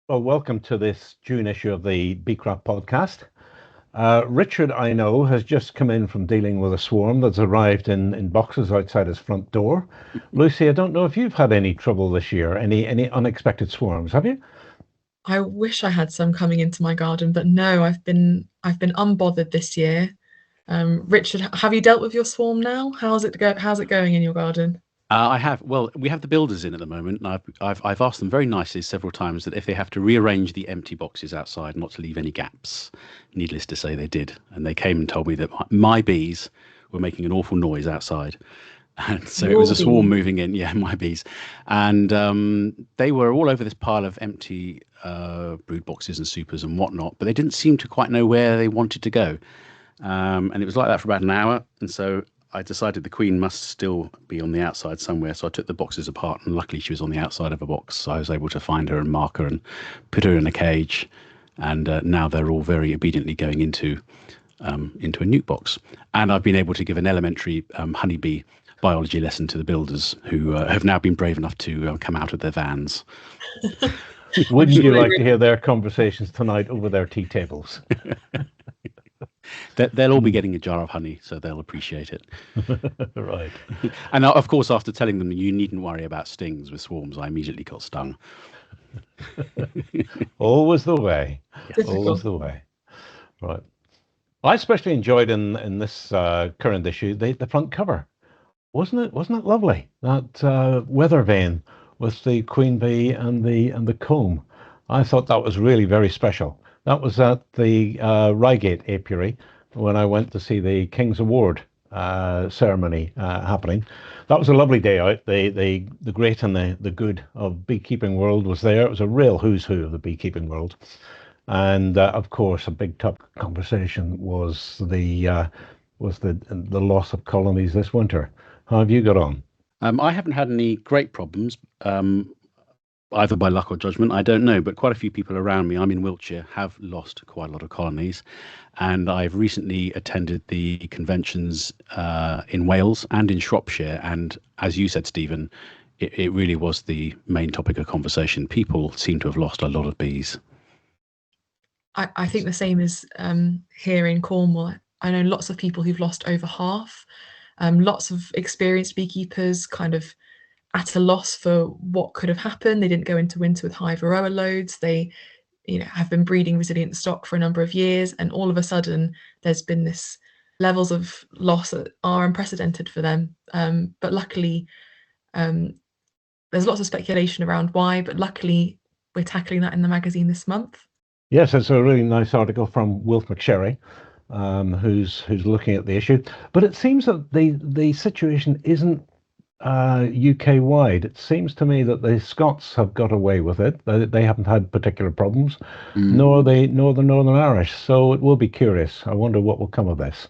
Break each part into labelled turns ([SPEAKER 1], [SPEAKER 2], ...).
[SPEAKER 1] Well, welcome to this June issue of the BeeCraft podcast. Richard, I know, has just come in from dealing with a swarm that's arrived in boxes outside his front door. Lucy, I don't know if you've had any trouble this year, any unexpected swarms, have you?
[SPEAKER 2] I wish I had some coming into my garden, but no, I've been unbothered this year. Richard, have you dealt with your swarm now? How's it going in your garden?
[SPEAKER 3] I have. Well, we have the builders in at the moment, and I've asked them very nicely several times that if they have to rearrange the empty boxes outside, not to leave any gaps. Needless to say, they did, and they came and told me that my bees were making an awful noise outside, and so it was
[SPEAKER 2] Your
[SPEAKER 3] a swarm
[SPEAKER 2] bees.
[SPEAKER 3] moving in. Yeah, my bees, and they were all over this pile of empty brood boxes and supers and whatnot, but they didn't seem to quite know where they wanted to go. And it was like that for about an hour. And so I decided the queen must still be on the outside somewhere. So I took the boxes apart, and luckily she was on the outside of a box. So I was able to find her and mark her and put her in a cage. And now they're all very obediently going into a nuke box. And I've been able to give an elementary honeybee biology lesson to the builders, who have now been brave enough to come out of their vans.
[SPEAKER 2] I'm
[SPEAKER 1] Wouldn't
[SPEAKER 2] sure
[SPEAKER 1] you
[SPEAKER 2] they
[SPEAKER 1] like to
[SPEAKER 2] really.
[SPEAKER 1] hear their conversations tonight over their tea tables?
[SPEAKER 3] They'll all be getting a jar of honey, so they'll appreciate it.
[SPEAKER 1] Right.
[SPEAKER 3] And of course, after telling them you needn't worry about stings with swarms, I immediately got stung.
[SPEAKER 1] Always the way.
[SPEAKER 3] Yes.
[SPEAKER 1] Always
[SPEAKER 2] Typical.
[SPEAKER 1] the way. Right. I especially enjoyed in this current issue the front cover. Wasn't it lovely? That weather vane with the queen bee and the comb. I thought that was really very special. That was at the Reigate apiary when I went to see the King's Award ceremony happening. That was a lovely day out. The great and the good of beekeeping world was there. It was a real who's who of the beekeeping world. And of course, a big top conversation was the loss of colonies this winter. How have you got on?
[SPEAKER 3] I haven't had any great problems, either by luck or judgment. I don't know, but quite a few people around me, I'm in Wiltshire, have lost quite a lot of colonies. And I've recently attended the conventions in Wales and in Shropshire. And as you said, Stephen, it really was the main topic of conversation. People seem to have lost a lot of bees.
[SPEAKER 2] I think the same is here in Cornwall. I know lots of people who've lost over half. Lots of experienced beekeepers kind of at a loss for what could have happened. They didn't go into winter with high varroa loads. They, have been breeding resilient stock for a number of years, and all of a sudden there's been this levels of loss that are unprecedented for them. But luckily, um, there's lots of speculation around why. But luckily, we're tackling that in the magazine this month.
[SPEAKER 1] Yes, it's a really nice article from Wilf McSherry, who's looking at the issue. But it seems that the situation isn't UK wide. It seems to me that the Scots have got away with it. They haven't had particular problems,
[SPEAKER 3] Mm.
[SPEAKER 1] nor the Northern Irish. So it will be curious. I wonder what will come of this.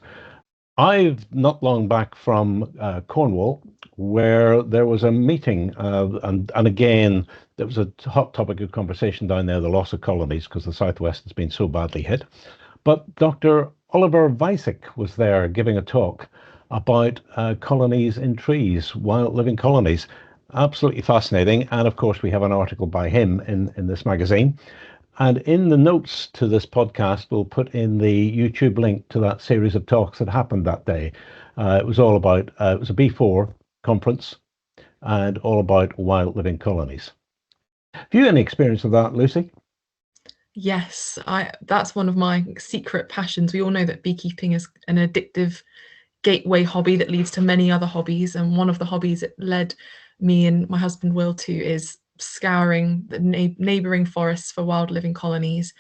[SPEAKER 1] I've not long back from Cornwall, where there was a meeting, and again, there was a hot topic of conversation down there, the loss of colonies, because the southwest has been so badly hit. But Dr. Oliver Weisick was there giving a talk about colonies in trees, wild living colonies. Absolutely fascinating. And of course, we have an article by him in this magazine. And in the notes to this podcast, we'll put in the YouTube link to that series of talks that happened that day. It was all about, it was a B4 conference and all about wild living colonies. Have you any experience of that, Lucy?
[SPEAKER 2] Yes, I that's one of my secret passions. We all know that beekeeping is an addictive gateway hobby that leads to many other hobbies. And one of the hobbies it led me and my husband Will to is scouring the neighbouring forests for wild living colonies.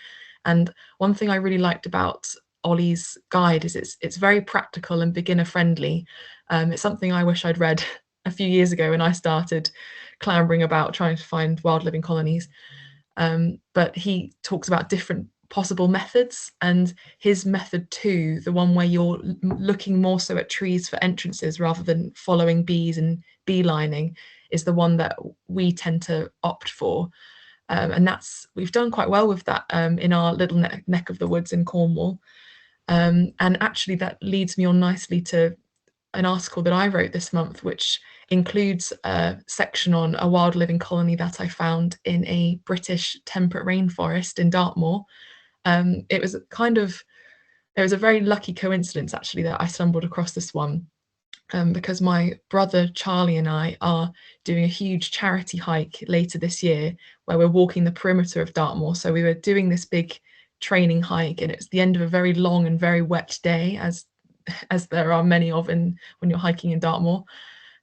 [SPEAKER 2] And one thing I really liked about Ollie's guide is it's very practical and beginner friendly. It's something I wish I'd read a few years ago when I started clambering about trying to find wild living colonies. But he talks about different possible methods, and his method two, the one where you're looking more so at trees for entrances rather than following bees and beelining, is the one that we tend to opt for. And that's we've done quite well with that in our little neck of the woods in Cornwall. And actually, that leads me on nicely to an article that I wrote this month, which includes a section on a wild living colony that I found in a British temperate rainforest in Dartmoor. It was a very lucky coincidence actually that I stumbled across this one, because my brother Charlie and I are doing a huge charity hike later this year where we're walking the perimeter of Dartmoor. So we were doing this big training hike, and it's the end of a very long and very wet day, as there are many of when you're hiking in Dartmoor.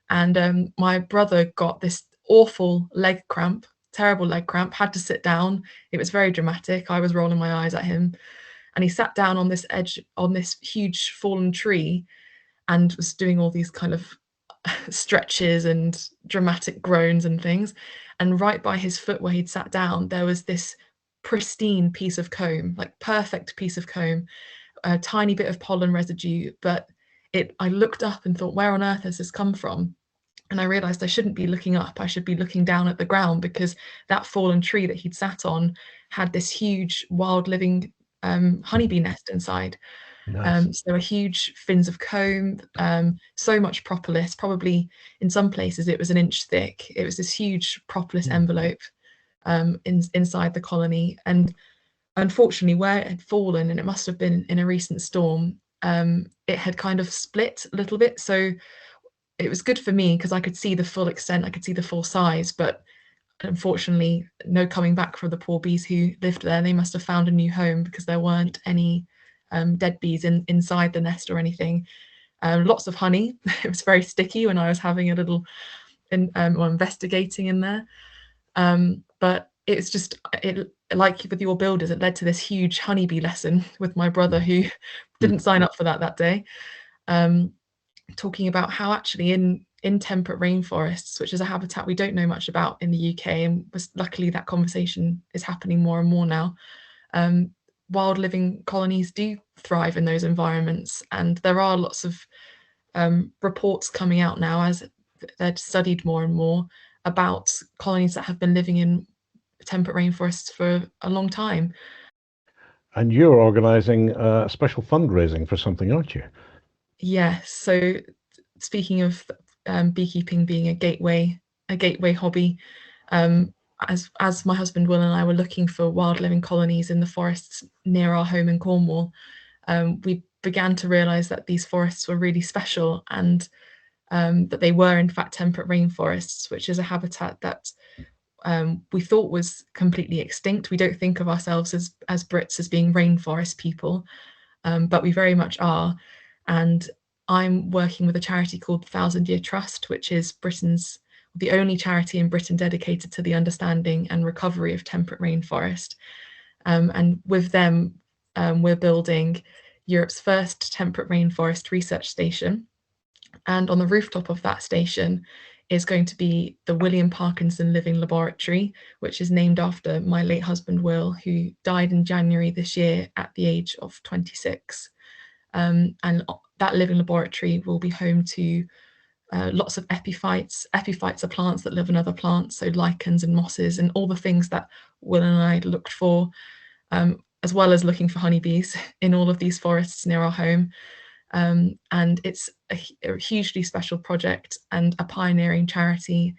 [SPEAKER 2] And my brother got this awful leg cramp, terrible leg cramp, had to sit down. It was very dramatic. I was rolling my eyes at him, and he sat down on this huge fallen tree and was doing all these kind of stretches and dramatic groans and things. And right by his foot where he'd sat down, there was this pristine piece of comb, like perfect piece of comb, a tiny bit of pollen residue. But I looked up and thought, where on earth has this come from? And I realized I shouldn't be looking up. I should be looking down at the ground, because that fallen tree that he'd sat on had this huge wild living honeybee nest inside.
[SPEAKER 1] Nice.
[SPEAKER 2] So there were huge fins of comb, so much propolis, probably in some places it was an inch thick. It was this huge propolis envelope inside the colony. And unfortunately, where it had fallen, and it must have been in a recent storm, it had kind of split a little bit. So it was good for me because I could see the full extent, I could see the full size, but unfortunately, no coming back for the poor bees who lived there. They must have found a new home because there weren't any dead bees inside the nest or anything. Lots of honey. It was very sticky when I was having a little investigating in there. But it's just, like with your builders, it led to this huge honeybee lesson with my brother, who didn't sign up for that day. Talking about how actually in temperate rainforests, which is a habitat we don't know much about in the UK, and luckily that conversation is happening more and more now, wild living colonies do thrive in those environments. And there are lots of reports coming out now, as they're studied more and more, about colonies that have been living in temperate rainforests for a long time.
[SPEAKER 1] And you're organising a special fundraising for something, aren't you?
[SPEAKER 2] Yes. So speaking of beekeeping being a gateway hobby, as my husband Will and I were looking for wild living colonies in the forests near our home in Cornwall, we began to realise that these forests were really special, and that they were in fact temperate rainforests, which is a habitat that we thought was completely extinct. We don't think of ourselves as Brits as being rainforest people, but we very much are. And I'm working with a charity called the Thousand Year Trust, which is the only charity in Britain dedicated to the understanding and recovery of temperate rainforest. And with them, we're building Europe's first temperate rainforest research station. And on the rooftop of that station is going to be the William Parkinson Living Laboratory, which is named after my late husband, Will, who died in January this year at the age of 26. And that living laboratory will be home to lots of epiphytes. Epiphytes are plants that live in other plants, so lichens and mosses and all the things that Will and I looked for, as well as looking for honeybees in all of these forests near our home. And it's a hugely special project and a pioneering charity.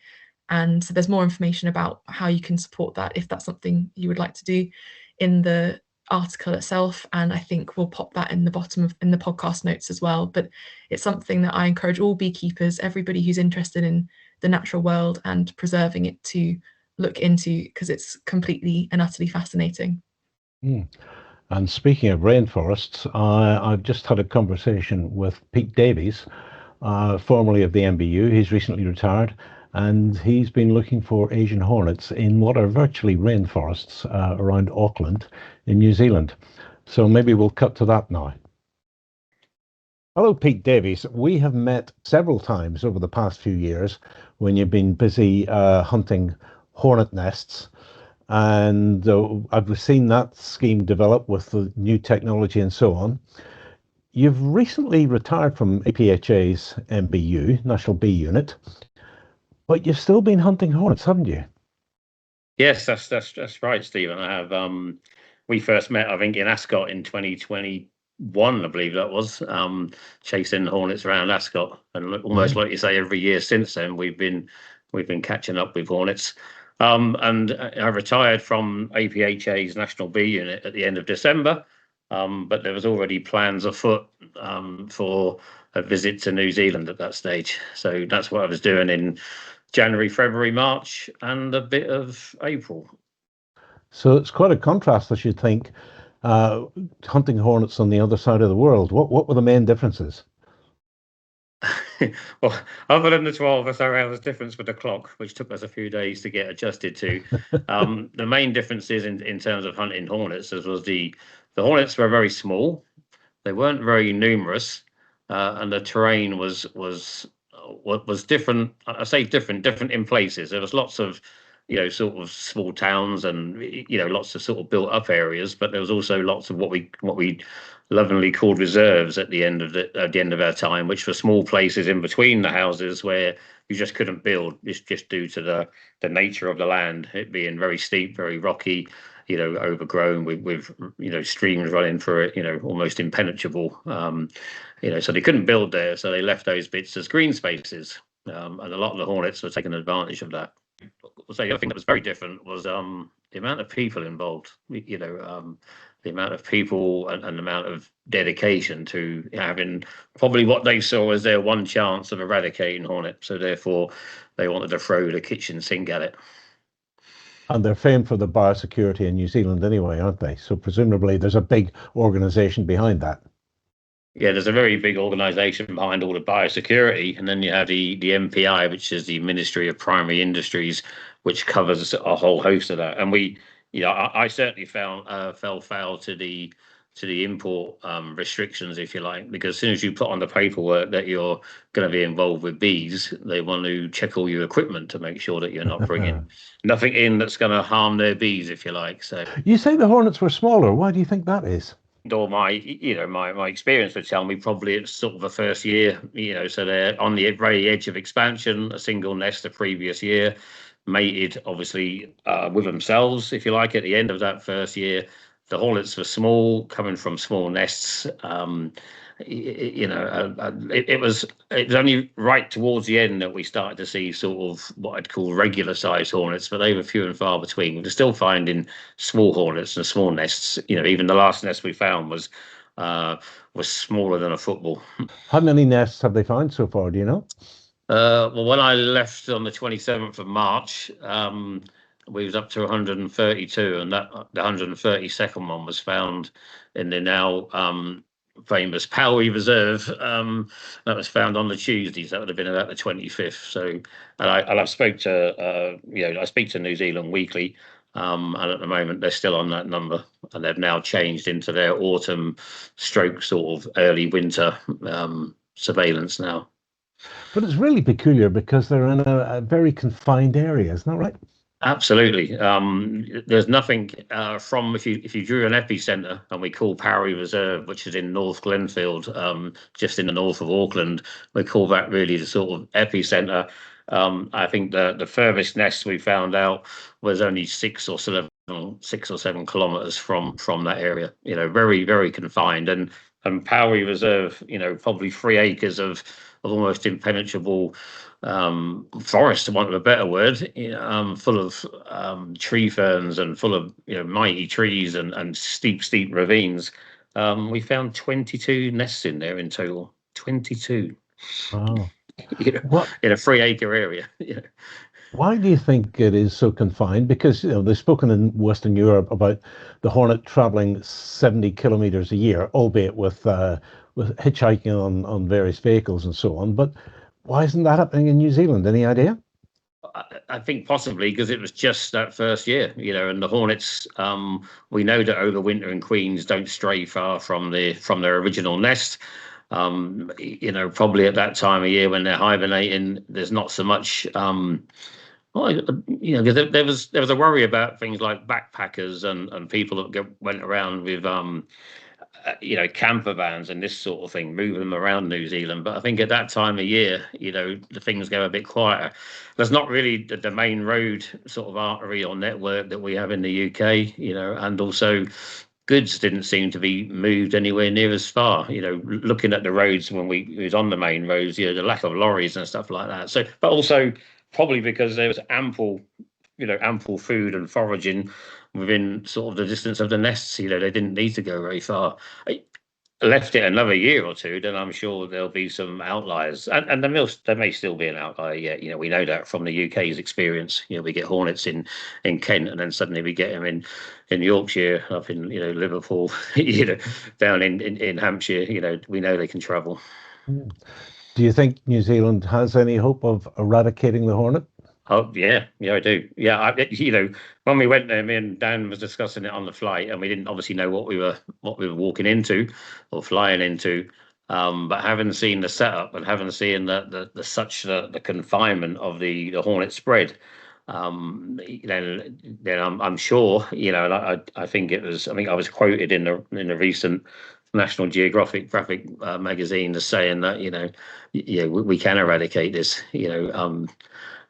[SPEAKER 2] And so there's more information about how you can support that if that's something you would like to do in the article itself, and I think we'll pop that in the bottom in the podcast notes as well. But it's something that I encourage all beekeepers, everybody who's interested in the natural world and preserving it, to look into, because it's completely and utterly fascinating.
[SPEAKER 1] And speaking of rainforests, I've just had a conversation with Pete Davies, formerly of the MBU. He's recently retired, and he's been looking for Asian hornets in what are virtually rainforests around Auckland in New Zealand. So maybe we'll cut to that now. Hello, Pete Davies. We have met several times over the past few years when you've been busy hunting hornet nests. And I've seen that scheme develop with the new technology and so on. You've recently retired from APHA's MBU, National Bee Unit, but you've still been hunting hornets, haven't you?
[SPEAKER 4] Yes, that's right, Stephen. I have. We first met, I think, in Ascot in 2021, I believe that was, chasing hornets around Ascot, and almost like you say, every year since then we've been catching up with hornets. And I retired from APHA's National Bee Unit at the end of December, but there was already plans afoot for a visit to New Zealand at that stage. So that's what I was doing in January, February, March, and a bit of April.
[SPEAKER 1] So it's quite a contrast, I should think, hunting hornets on the other side of the world. What were the main differences?
[SPEAKER 4] Well, other than the 12 or so hours difference with the clock, which took us a few days to get adjusted to, the main differences in terms of hunting hornets was the hornets were very small, they weren't very numerous, and the terrain was different. I say different in places. There was lots of sort of small towns and lots of sort of built up areas, but there was also lots of what we lovingly called reserves at the end of our time, which were small places in between the houses where you just couldn't build, just due to the nature of the land, it being very steep, very rocky, overgrown with streams running through it, almost impenetrable. So they couldn't build there, so they left those bits as green spaces, and a lot of the hornets were taking advantage of that. So the other thing that was very different was the amount of people involved. The amount of people and the amount of dedication to having probably what they saw as their one chance of eradicating hornet. So therefore, they wanted to throw the kitchen sink at it.
[SPEAKER 1] And they're famed for the biosecurity in New Zealand anyway, aren't they? So presumably there's a big organization behind that.
[SPEAKER 4] Yeah, there's a very big organisation behind all the biosecurity, and then you have the MPI, which is the Ministry of Primary Industries, which covers a whole host of that. And I certainly fell foul to the import restrictions, if you like, because as soon as you put on the paperwork that you're going to be involved with bees, they want to check all your equipment to make sure that you're not bringing nothing in that's going to harm their bees, if you like. So
[SPEAKER 1] you say the hornets were smaller. Why do you think that is?
[SPEAKER 4] Or my experience would tell me probably it's sort of the first year, so they're on the very edge of expansion, a single nest the previous year, mated obviously with themselves, if you like, at the end of that first year. The hornets were small, coming from small nests. It was only right towards the end that we started to see sort of what I'd call regular sized hornets, but they were few and far between. We're still finding small hornets and small nests. Even the last nest we found was smaller than a football.
[SPEAKER 1] How many nests have they found so far? Do you know?
[SPEAKER 4] Well, when I left on the 27th of March, we was up to 132, and that the 132nd one was found in the now famous Powie Reserve. That was found on the Tuesdays. That would have been about the 25th. So, and I spoke to I speak to New Zealand weekly, and at the moment they're still on that number, and they've now changed into their autumn stroke sort of early winter surveillance now.
[SPEAKER 1] But it's really peculiar because they're in a very confined area, isn't that right?
[SPEAKER 4] Absolutely. There's nothing from if you drew an epicenter, and we call Powie Reserve, which is in North Glenfield, just in the north of Auckland, we call that really the sort of epicenter. I think the furthest nest we found out was only 6 or 7 kilometers from that area. Very, very confined, and Powie Reserve, probably 3 acres of almost impenetrable forest, to want of a better word, full of tree ferns and full of mighty trees and steep ravines. We found 22 nests in there in total. 22.
[SPEAKER 1] Wow.
[SPEAKER 4] In a 3 acre area.
[SPEAKER 1] Why do you think it is so confined? Because they've spoken in Western Europe about the hornet traveling 70 kilometers a year, albeit with hitchhiking on various vehicles and so on. But why isn't that happening in New Zealand? Any idea?
[SPEAKER 4] I think possibly because it was just that first year, and the hornets, we know that over winter in Queens don't stray far from their original nest. Probably at that time of year when they're hibernating, there's not so much. There was a worry about things like backpackers and people that went around with camper vans and this sort of thing, moving them around New Zealand. But I think at that time of year, the things go a bit quieter. There's not really the main road sort of artery or network that we have in the UK, and also goods didn't seem to be moved anywhere near as far. Looking at the roads when we was on the main roads, the lack of lorries and stuff like that. So, but also probably because there was ample food and foraging within sort of the distance of the nests. They didn't need to go very far. Left it another year or two, then I'm sure there'll be some outliers, and there may still be an outlier yet. We know that from the UK's experience. We get hornets in Kent, and then suddenly we get them in Yorkshire, up in Liverpool, down in Hampshire. We know they can travel.
[SPEAKER 1] Do you think New Zealand has any hope of eradicating the hornet?
[SPEAKER 4] Oh yeah, I do. Yeah, when we went there, me and Dan was discussing it on the flight, and we didn't obviously know what we were walking into or flying into. But having seen the setup and having seen the confinement of the hornet spread, then I'm sure, and I think it was. I think I was quoted in the recent National Geographic magazine as saying that we can eradicate this.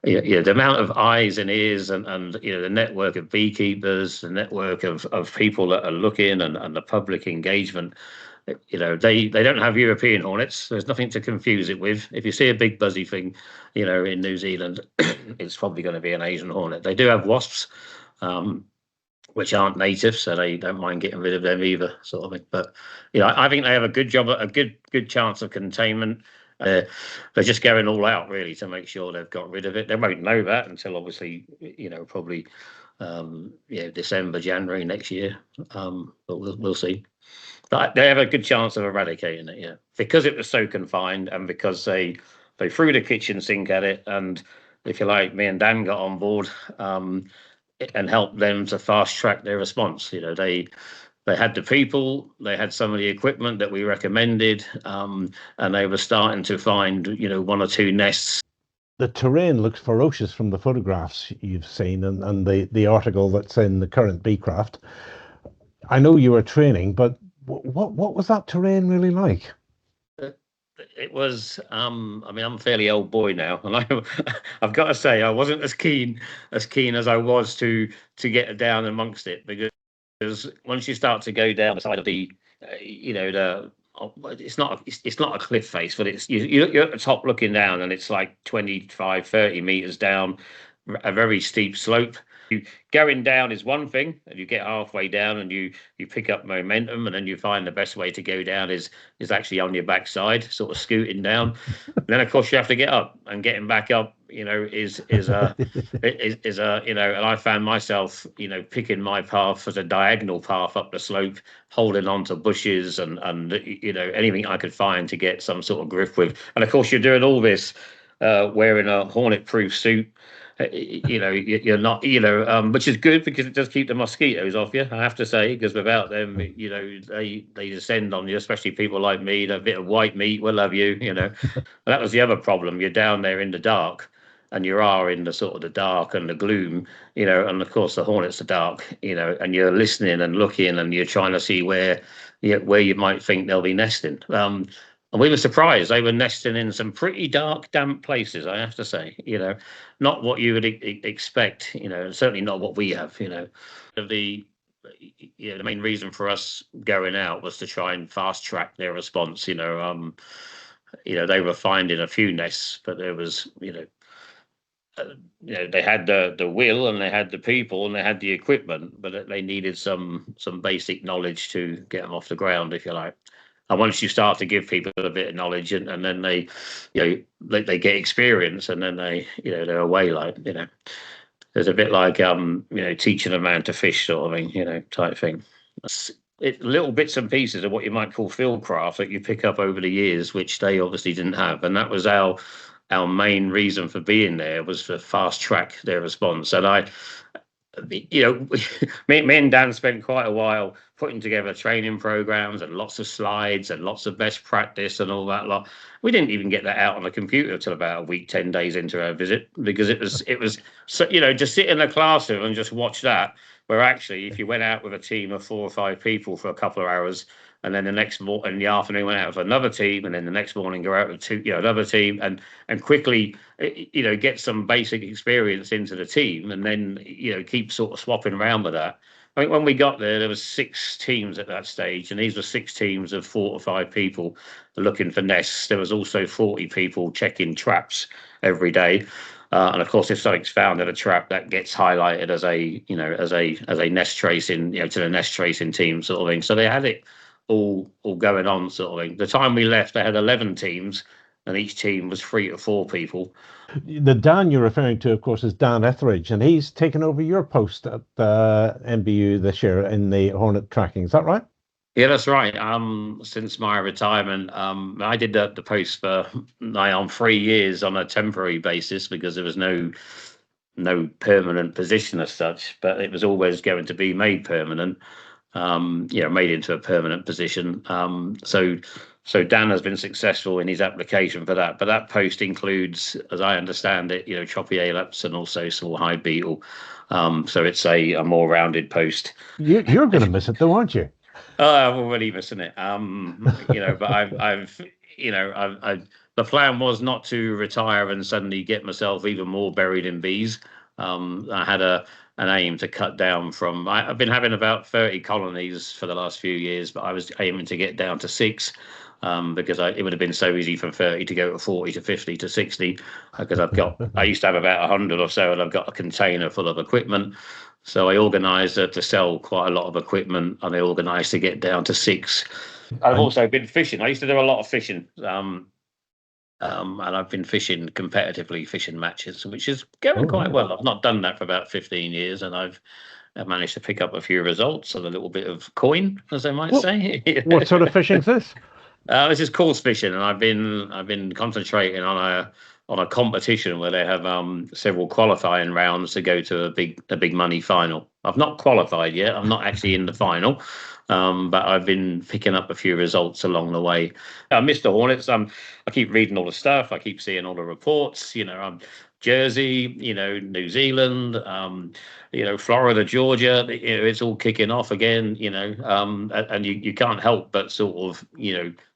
[SPEAKER 4] The amount of eyes and ears and the network of beekeepers, the network of people that are looking, and the public engagement. They don't have European hornets. There's nothing to confuse it with. If you see a big buzzy thing, in New Zealand, it's probably going to be an Asian hornet. They do have wasps, which aren't native, so they don't mind getting rid of them either, sort of thing. But I think they have a good job, a good chance of containment. They're just going all out really to make sure they've got rid of it. They won't know that until obviously probably December, January next year. But we'll see. But they have a good chance of eradicating it, because it was so confined, and because they threw the kitchen sink at it, and if you like, me and Dan got on board and helped them to fast track their response. They had the people, they had some of the equipment that we recommended, and they were starting to find, one or two nests.
[SPEAKER 1] The terrain looks ferocious from the photographs you've seen and the article that's in the current BeeCraft. I know you were training, but what was that terrain really like?
[SPEAKER 4] It was, I'm a fairly old boy now, and I've got to say I wasn't as keen as I was to get down amongst it, because once you start to go down the side of the, it's not a cliff face, but you're at the top looking down, and it's like 25, 30 meters down, a very steep slope. Going down is one thing, and you get halfway down and you pick up momentum, and then you find the best way to go down is actually on your backside, sort of scooting down. Then of course you have to get up, and getting back up, is a and I found myself, picking my path as a diagonal path up the slope, holding on to bushes and anything I could find to get some sort of grip with. And of course you're doing all this wearing a hornet-proof suit. You're not, which is good because it does keep the mosquitoes off you, I have to say, because without them, they descend on you, especially people like me. A bit of white meat will love you, That was the other problem. You're down there in the dark, and you are in the sort of the dark and the gloom, and of course the hornets are dark, and you're listening and looking, and you're trying to see where you might think they'll be nesting. And we were surprised. They were nesting in some pretty dark, damp places, I have to say. Not what you would expect. Certainly not what we have. The main reason for us going out was to try and fast track their response. They were finding a few nests, but there was, they had the will, and they had the people, and they had the equipment, but they needed some basic knowledge to get them off the ground, if you like. And once you start to give people a bit of knowledge, and then they get experience, and then they're away, there's a bit like teaching a man to fish, sort of thing, type thing. It's little bits and pieces of what you might call fieldcraft that you pick up over the years, which they obviously didn't have, and that was our main reason for being there, was to fast track their response. And me and Dan spent quite a while putting together training programs and lots of slides and lots of best practice and all that lot. We didn't even get that out on the computer till about a week, 10 days into our visit, because it was so, just sit in a classroom and just watch that where actually if you went out with a team of 4 or 5 people for a couple of hours, and then the next morning in the afternoon went out with another team, and then the next morning go out with another team, and quickly get some basic experience into the team, and then keep sort of swapping around with that. I think when we got there was 6 teams at that stage, and these were 6 teams of 4 or 5 people looking for nests. There was also 40 people checking traps every day. And of course, if something's found in a trap, that gets highlighted as a nest tracing, to the nest tracing team sort of thing. So they had it all going on sort of thing. The time we left, they had 11 teams, and each team was 3 to 4 people.
[SPEAKER 1] The Dan you're referring to, of course, is Dan Etheridge, and he's taken over your post at NBU this year in the hornet tracking. Is that right?
[SPEAKER 4] Yeah, that's right. Since my retirement, I did the post for nigh on 3 years on a temporary basis because there was no permanent position as such, but it was always going to be made permanent, made into a permanent position. So Dan has been successful in his application for that, but that post includes, as I understand it, choppy alaps and also small hide beetle. So it's a more rounded post.
[SPEAKER 1] You're going to miss it, though, aren't you?
[SPEAKER 4] I'm already missing it. But I've the plan was not to retire and suddenly get myself even more buried in bees. I had an aim to cut down from. I've been having about 30 colonies for the last few years, but I was aiming to get down to 6. Because it would have been so easy from 30 to go to 40 to 50 to 60, because I used to have about 100 or so, and I've got a container full of equipment. So I organised to sell quite a lot of equipment, and I organised to get down to 6. I've also been fishing. I used to do a lot of fishing, and I've been fishing competitively, fishing matches, which is going quite well. I've not done that for about 15 years, and I've managed to pick up a few results and a little bit of coin, as they might say.
[SPEAKER 1] What sort of fishing is this?
[SPEAKER 4] This is course fishing, and I've been concentrating on a competition where they have several qualifying rounds to go to a big money final. I've not qualified yet. I'm not actually in the final, but I've been picking up a few results along the way. I miss the hornets. I keep reading all the stuff. I keep seeing all the reports. Jersey, New Zealand, Florida, Georgia, it's all kicking off again, and you can't help but sort of,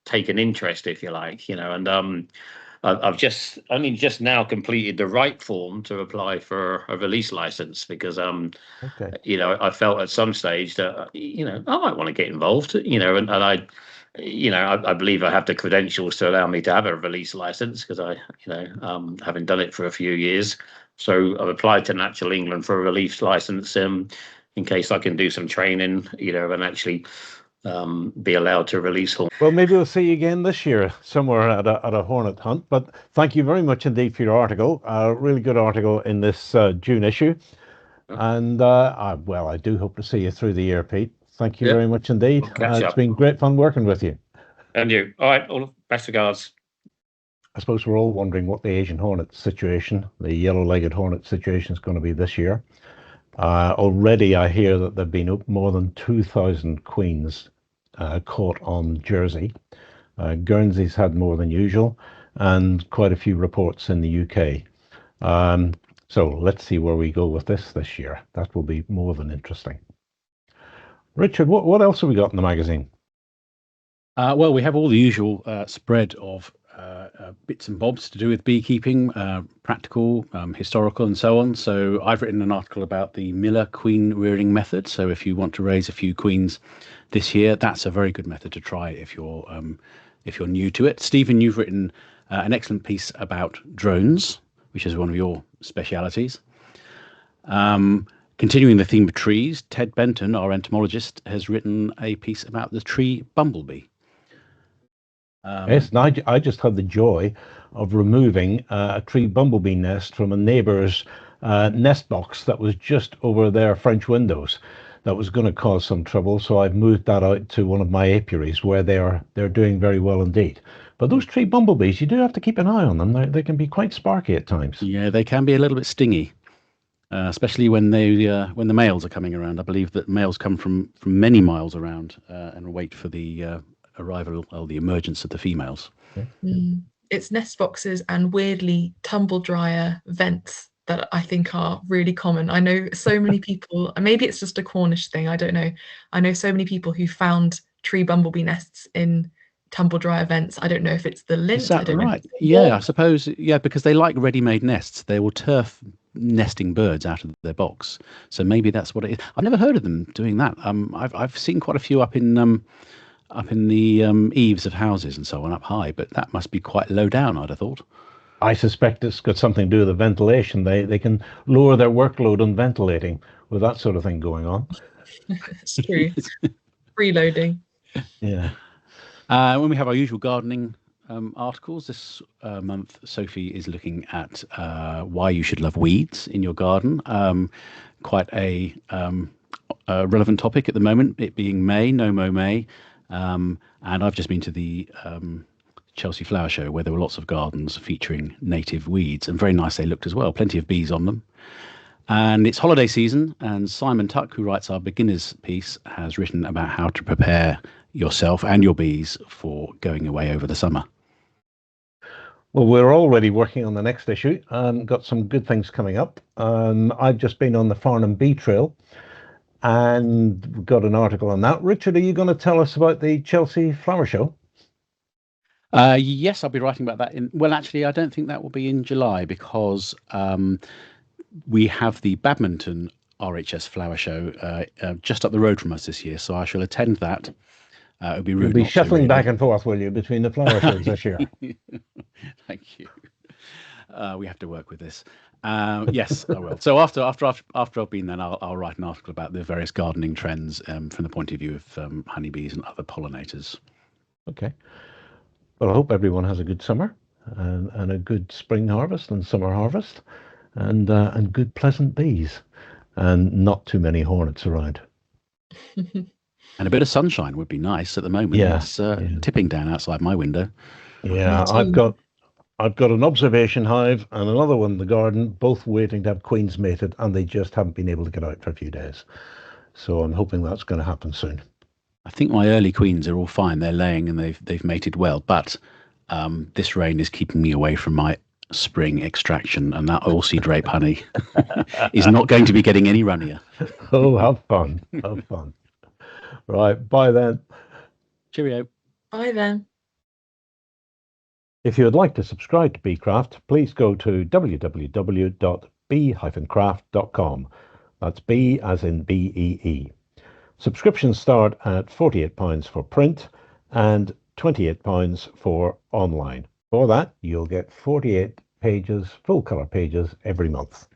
[SPEAKER 4] take an interest, if you like, and I've just now completed the right form to apply for a release license because, I felt at some stage that, I might want to get involved, and I believe I have the credentials to allow me to have a release license because I, having done it for a few years. So I've applied to Natural England for a release license in case I can do some training, and actually be allowed to release hornet.
[SPEAKER 1] Well, maybe we'll see you again this year somewhere at a hornet hunt. But thank you very much indeed for your article. A really good article in this June issue. And I do hope to see you through the year, Pete. Thank you very much indeed. It's been great fun working with you.
[SPEAKER 4] And you. All right. All best regards.
[SPEAKER 1] I suppose we're all wondering what the Asian hornet situation, the yellow-legged hornet situation, is going to be this year. Already I hear that there have been more than 2,000 queens caught on Jersey. Guernsey's had more than usual, and quite a few reports in the UK. So let's see where we go with this year. That will be more than interesting. Richard, what else have we got in the magazine?
[SPEAKER 3] Well, we have all the usual spread of bits and bobs to do with beekeeping, practical, historical, and so on. So I've written an article about the Miller queen rearing method. So if you want to raise a few queens this year, that's a very good method to try if you're new to it. Stephen, you've written an excellent piece about drones, which is one of your specialities. Continuing the theme of trees, Ted Benton, our entomologist, has written a piece about the tree bumblebee.
[SPEAKER 1] Yes, and I just had the joy of removing a tree bumblebee nest from a neighbour's nest box that was just over their French windows. That was going to cause some trouble, so I've moved that out to one of my apiaries where they're doing very well indeed. But those tree bumblebees, you do have to keep an eye on them. They can be quite sparky at times.
[SPEAKER 3] Yeah, they can be a little bit stingy, especially when the males are coming around. I believe that males come from many miles around and wait for the arrival or the emergence of the females.
[SPEAKER 2] It's nest boxes and weirdly tumble dryer vents that I think are really common. I know so many people, and maybe it's just a Cornish thing, I don't know. I know so many people who found tree bumblebee nests in tumble dry events. I don't know if it's the lint.
[SPEAKER 3] Is that
[SPEAKER 2] I don't know if
[SPEAKER 3] right?
[SPEAKER 2] it's the
[SPEAKER 3] Yeah, I
[SPEAKER 2] warmth.
[SPEAKER 3] suppose. Yeah, because they like ready-made nests. They will turf nesting birds out of their box. So maybe that's what it is. I've never heard of them doing that. I've seen quite a few up in the eaves of houses and so on up high, but that must be quite low down, I'd have thought.
[SPEAKER 1] I suspect it's got something to do with the ventilation. They can lower their workload on ventilating with that sort of thing going on.
[SPEAKER 2] It's true. Freeloading.
[SPEAKER 1] Yeah.
[SPEAKER 3] When we have our usual gardening articles this month, Sophie is looking at why you should love weeds in your garden. Quite a relevant topic at the moment, it being May, No Mow May. And I've just been to the Chelsea Flower Show where there were lots of gardens featuring native weeds, and very nice they looked as well. Plenty of bees on them. And it's holiday season, and Simon Tuck, who writes our beginners piece, has written about how to prepare yourself and your bees for going away over the summer.
[SPEAKER 1] Well, we're already working on the next issue and got some good things coming up. I've just been on the Farnham Bee Trail and got an article on that. Richard, are you going to tell us about the Chelsea Flower Show?
[SPEAKER 3] Yes, I'll be writing about that well, actually, I don't think that will be in July because we have the Badminton RHS Flower Show just up the road from us this year, so I shall attend that. It would be rude.
[SPEAKER 1] You'll be
[SPEAKER 3] not to,
[SPEAKER 1] shuffling
[SPEAKER 3] really.
[SPEAKER 1] back and forth, will you, between the flower shows this year?
[SPEAKER 3] Thank you. We have to work with this. Yes, I will. So after I've been there, I'll write an article about the various gardening trends from the point of view of honeybees and other pollinators.
[SPEAKER 1] Okay. Well, I hope everyone has a good summer and a good spring harvest and summer harvest and good pleasant bees and not too many hornets around.
[SPEAKER 3] And a bit of sunshine would be nice at the moment.
[SPEAKER 1] Yeah,
[SPEAKER 3] It's tipping down outside my window.
[SPEAKER 1] Yeah, I've got an observation hive and another one in the garden, both waiting to have queens mated, and they just haven't been able to get out for a few days. So I'm hoping that's going to happen soon.
[SPEAKER 3] I think my early queens are all fine. They're laying and they've mated well, but this rain is keeping me away from my spring extraction, and that oilseed rape honey is not going to be getting any runnier.
[SPEAKER 1] Oh, have fun. Have fun. Right, bye then.
[SPEAKER 3] Cheerio.
[SPEAKER 2] Bye then.
[SPEAKER 1] If you would like to subscribe to BeeCraft, please go to www.bee-craft.com. That's B as in BEE. Subscriptions start at £48 for print and £28 for online. For that, you'll get 48 pages, full colour pages every month.